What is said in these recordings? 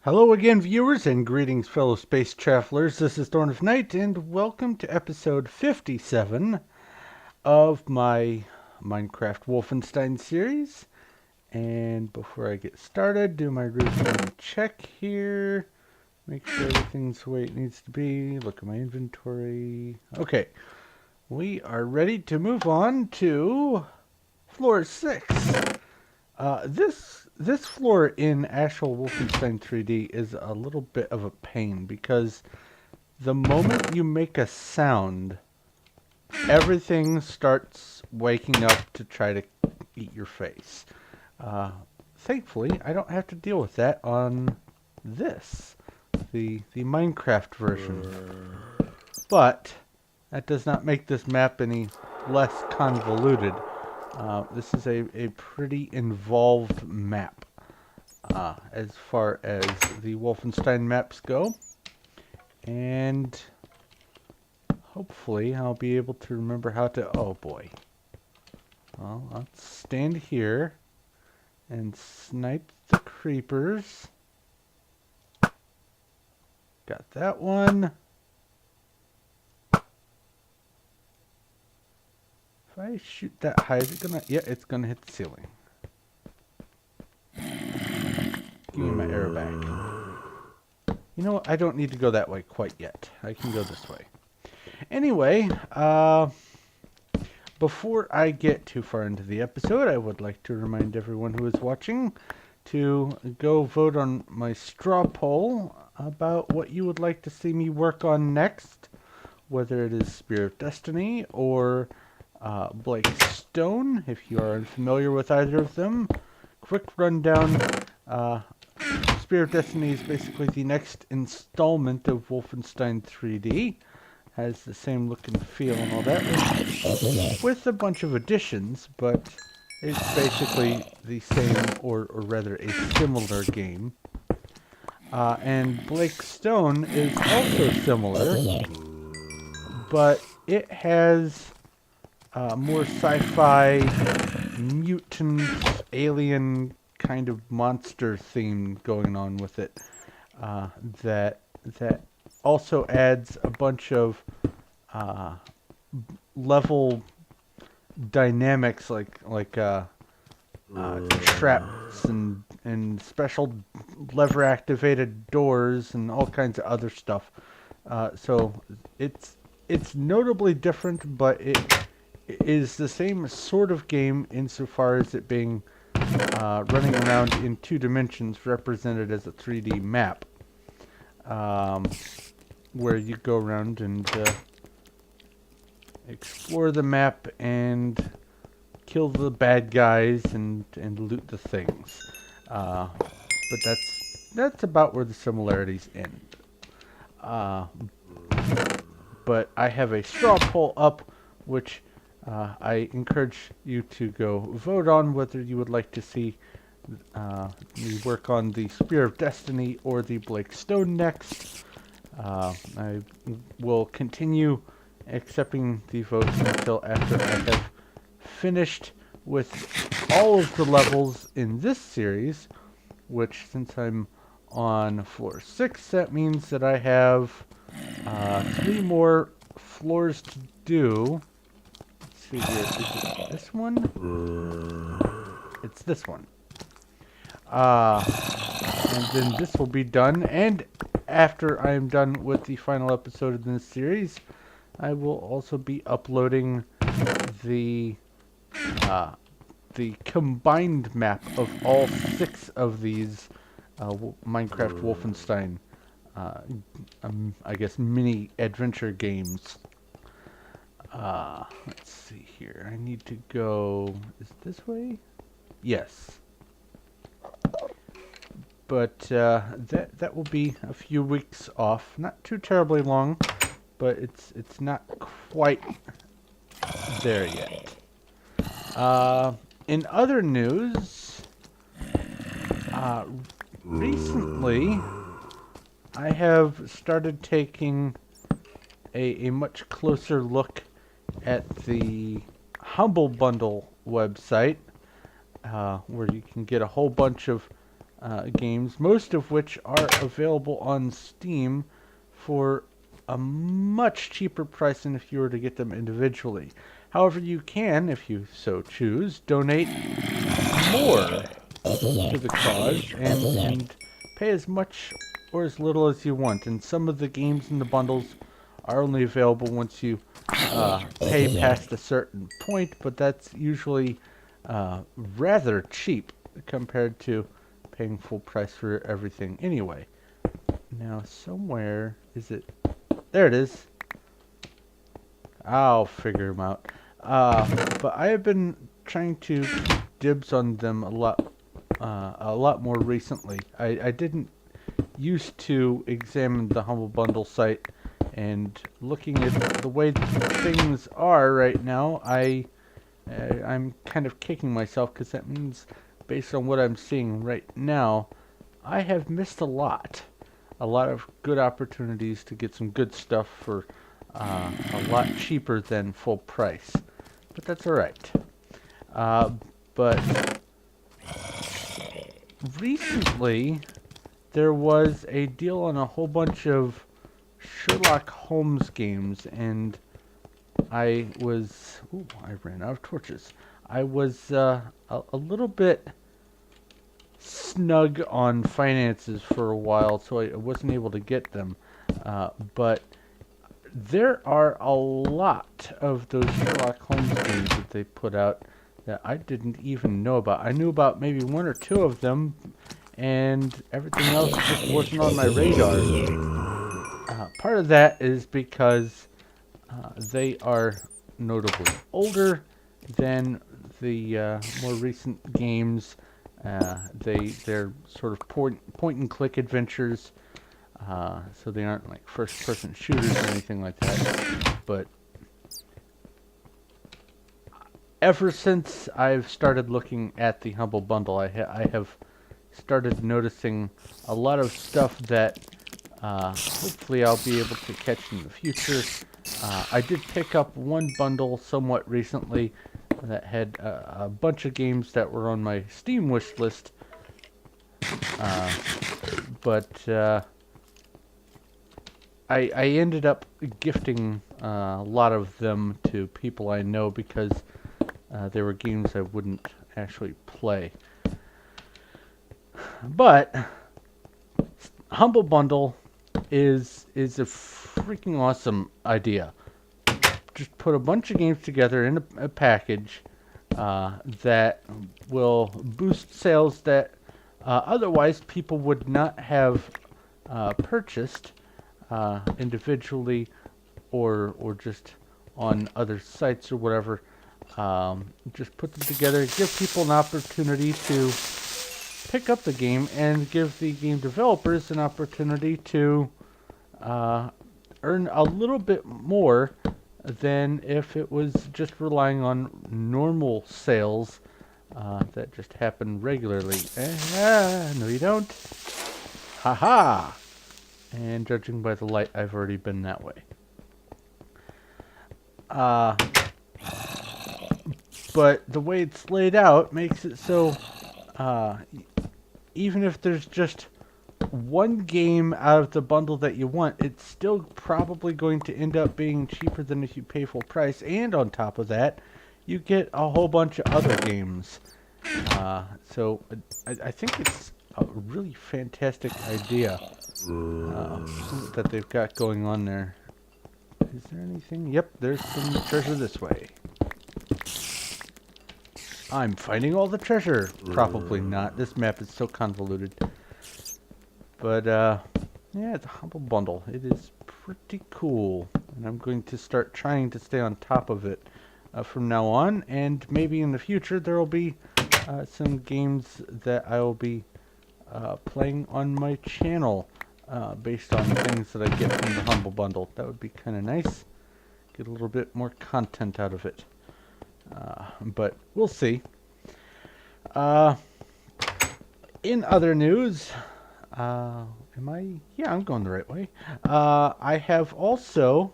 Hello again, viewers, and greetings, fellow space travelers. This is Thorn of Night, and welcome to episode 57 of my Minecraft Wolfenstein series. And before I get started, do my routine check here. Make sure everything's the way it needs to be. Look at my inventory. Okay, we are ready to move on to floor 6. This floor in actual Wolfenstein 3D is a little bit of a pain because the moment you make a sound, everything starts waking up to try to eat your face. Thankfully, I don't have to deal with that on this, the Minecraft version. But that does not make this map any less convoluted. This is a pretty involved map as far as the Wolfenstein maps go. And hopefully I'll be able to remember how to... Oh boy. Well, let's stand here and snipe the creepers. Got that one. If I shoot that high, is it gonna... Yeah, it's gonna hit the ceiling. Give me my arrow back. You know what? I don't need to go that way quite yet. I can go this way. Anyway, before I get too far into the episode, I would like to remind everyone who is watching to go vote on my straw poll about what you would like to see me work on next, whether it is Spear of Destiny or Blake Stone, if you are unfamiliar with either of them. Quick rundown. Spear of Destiny is basically the next installment of Wolfenstein 3D. Has the same look and feel and all that, with a bunch of additions, but it's basically the same, or rather a similar game. And Blake Stone is also similar, but it has more sci-fi, mutant, alien kind of monster theme going on with it. That also adds a bunch of level dynamics, like traps and special lever activated doors and all kinds of other stuff. So it's notably different, but it is the same sort of game insofar as it being running around in 2 dimensions, represented as a 3D map, where you go around and explore the map and kill the bad guys and loot the things. But that's about where the similarities end. But I have a straw poll up, which I encourage you to go vote on whether you would like to see me work on the Spear of Destiny or the Blake Stone next. I will continue accepting the votes until after I have finished with all of the levels in this series, which, since I'm on floor 6, that means that I have 3 more floors to do. Let's see here. Is it this one? It's this one. And then this will be done, and after I am done with the final episode of this series, I will also be uploading the combined map of all 6 of these Minecraft Wolfenstein, I guess, mini adventure games. Let's see here. I need to go... Is it this way? Yes. But that will be a few weeks off. Not too terribly long, but it's not quite there yet. In other news, recently I have started taking a much closer look at the Humble Bundle website, where you can get a whole bunch of games, most of which are available on Steam for a much cheaper price than if you were to get them individually. However, you can, if you so choose, donate more to the cause and pay as much or as little as you want. And some of the games in the bundles are only available once you pay past a certain point, but that's usually rather cheap compared to paying full price for everything anyway. Now, somewhere is it? There it is. I'll figure them out. But I have been trying to keep dibs on them a lot more recently. I didn't used to examine the Humble Bundle site, and looking at the way things are right now, I'm kind of kicking myself because that means, based on what I'm seeing right now, I have missed a lot of good opportunities to get some good stuff for a lot cheaper than full price. But that's all right. But recently, there was a deal on a whole bunch of Sherlock Holmes games, and I was... Ooh, I ran out of torches. I was a little bit snug on finances for a while, so I wasn't able to get them. But there are a lot of those Sherlock Holmes games that they put out that I didn't even know about. I knew about maybe one or two of them, and everything else just wasn't on my radar. Part of that is because they are notably older than the more recent games. They're sort of point and click adventures, so they aren't like first person shooters or anything like that. But ever since I've started looking at the Humble Bundle, I have started noticing a lot of stuff that hopefully I'll be able to catch in the future. I did pick up one bundle somewhat recently that had a bunch of games that were on my Steam wish list, but I ended up gifting a lot of them to people I know because they were games I wouldn't actually play. But Humble Bundle is a freaking awesome idea. Just put a bunch of games together in a package that will boost sales that otherwise people would not have purchased individually or just on other sites or whatever. Just put them together, give people an opportunity to pick up the game, and give the game developers an opportunity to earn a little bit more than if it was just relying on normal sales that just happen regularly. No you don't. Haha! And judging by the light, I've already been that way. But the way it's laid out makes it so even if there's just one game out of the bundle that you want, it's still probably going to end up being cheaper than if you pay full price. And on top of that, you get a whole bunch of other games. So I think it's a really fantastic idea that they've got going on there. Is there anything? Yep, there's some treasure this way. I'm finding all the treasure. Probably not. This map is so convoluted. But, yeah, the Humble Bundle. It is pretty cool. And I'm going to start trying to stay on top of it from now on. And maybe in the future there will be some games that I will be playing on my channel based on things that I get from the Humble Bundle. That would be kind of nice. Get a little bit more content out of it. But we'll see. In other news, am I? Yeah, I'm going the right way. I have also...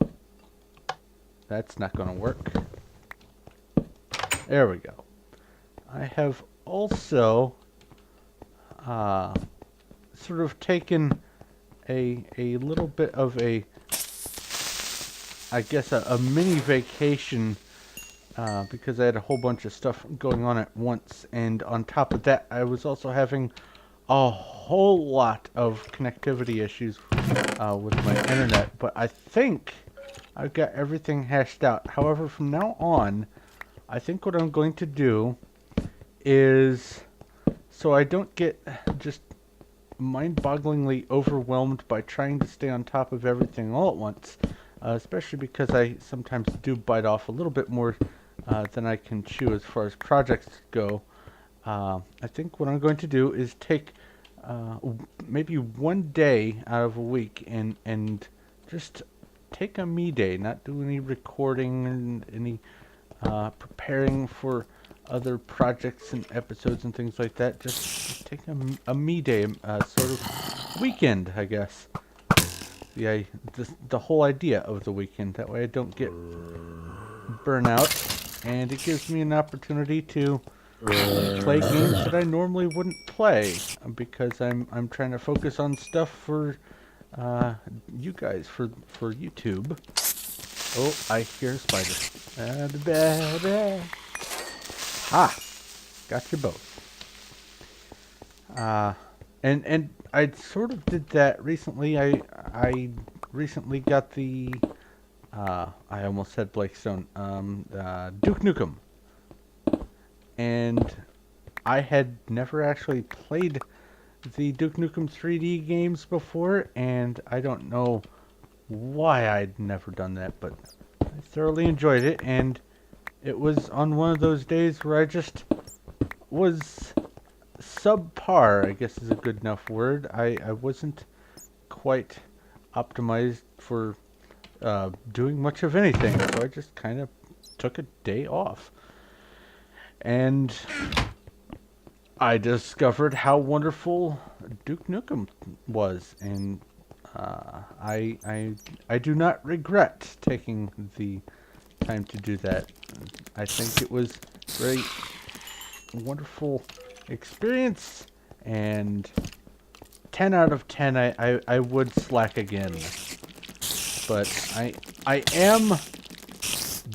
That's not going to work. There we go. I have also uh, sort of taken a little bit of a, I guess, a mini vacation, because I had a whole bunch of stuff going on at once, and on top of that, I was also having a whole lot of connectivity issues with my internet, but I think I've got everything hashed out. However, from now on, I think what I'm going to do is, so I don't get just mind-bogglingly overwhelmed by trying to stay on top of everything all at once, especially because I sometimes do bite off a little bit more than I can chew as far as projects go. I think what I'm going to do is take maybe one day out of a week and just take a me day, not do any recording and any preparing for other projects and episodes and things like that. Just take a me day, sort of weekend, I guess. The whole idea of the weekend. That way I don't get burnout, and it gives me an opportunity to play games that I normally wouldn't play, because I'm trying to focus on stuff for you guys, for YouTube. Oh, I hear a spider. Ah, got you both. And I sort of did that recently. I recently got the I almost said Blake Stone, Duke Nukem, and I had never actually played the Duke Nukem 3D games before, and I don't know why I'd never done that, but I thoroughly enjoyed it, and it was on one of those days where I just was subpar, I guess is a good enough word. I wasn't quite optimized for doing much of anything, so I just kind of took a day off. And I discovered how wonderful Duke Nukem was, and I do not regret taking the time to do that. I think it was a very wonderful experience, and 10 out of 10, I would slack again. But I am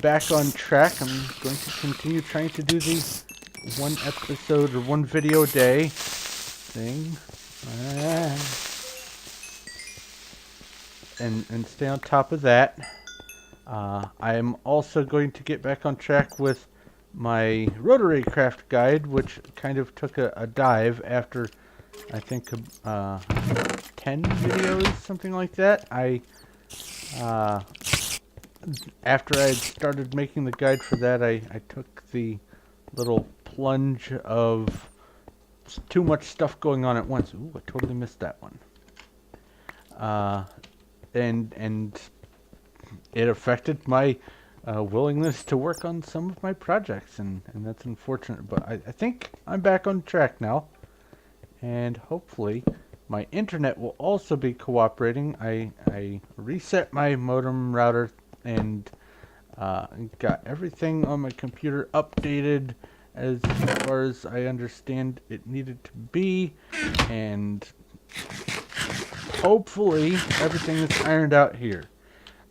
back on track. I'm going to continue trying to do the one episode or one video a day thing. And stay on top of that. I am also going to get back on track with my rotary craft guide, which kind of took a dive after, I think, 10 videos, something like that. After I had started making the guide for that, I took the little plunge of too much stuff going on at once. Ooh, I totally missed that one. And it affected my willingness to work on some of my projects, and that's unfortunate. But I think I'm back on track now, and hopefully my internet will also be cooperating. I reset my modem router and got everything on my computer updated as far as I understand it needed to be, and hopefully everything is ironed out here.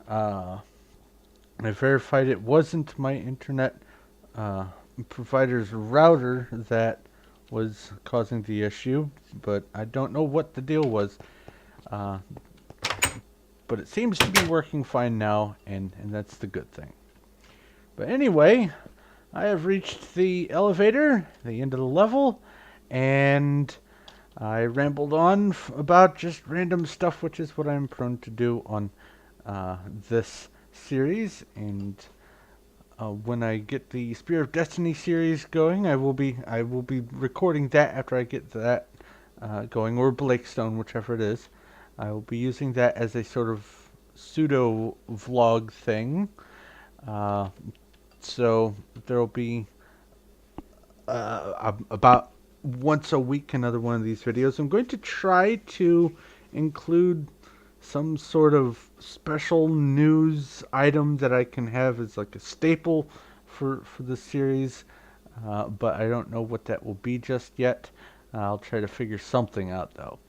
I verified it wasn't my internet provider's router that was causing the issue, but I don't know what the deal was. But it seems to be working fine now, and that's the good thing. But anyway, I have reached the elevator, the end of the level, and I rambled on about just random stuff, which is what I'm prone to do on this series. And when I get the Spear of Destiny series going, I will be recording that after I get that going, or Blakestone, whichever it is. I will be using that as a sort of pseudo vlog thing. So there will be about once a week another one of these videos. I'm going to try to include some sort of special news item that I can have as like a staple for the series, but I don't know what that will be just yet. I'll try to figure something out, though.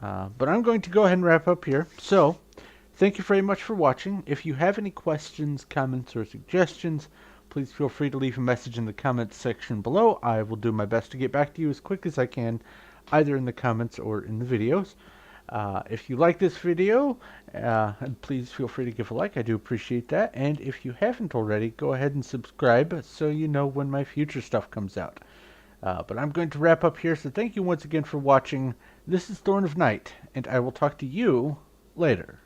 But I'm going to go ahead and wrap up here. So, thank you very much for watching. If you have any questions, comments, or suggestions, please feel free to leave a message in the comments section below. I will do my best to get back to you as quick as I can, either in the comments or in the videos. If you like this video, please feel free to give a like. I do appreciate that. And if you haven't already, go ahead and subscribe so you know when my future stuff comes out. But I'm going to wrap up here, so thank you once again for watching. This is Thorn of Night, and I will talk to you later.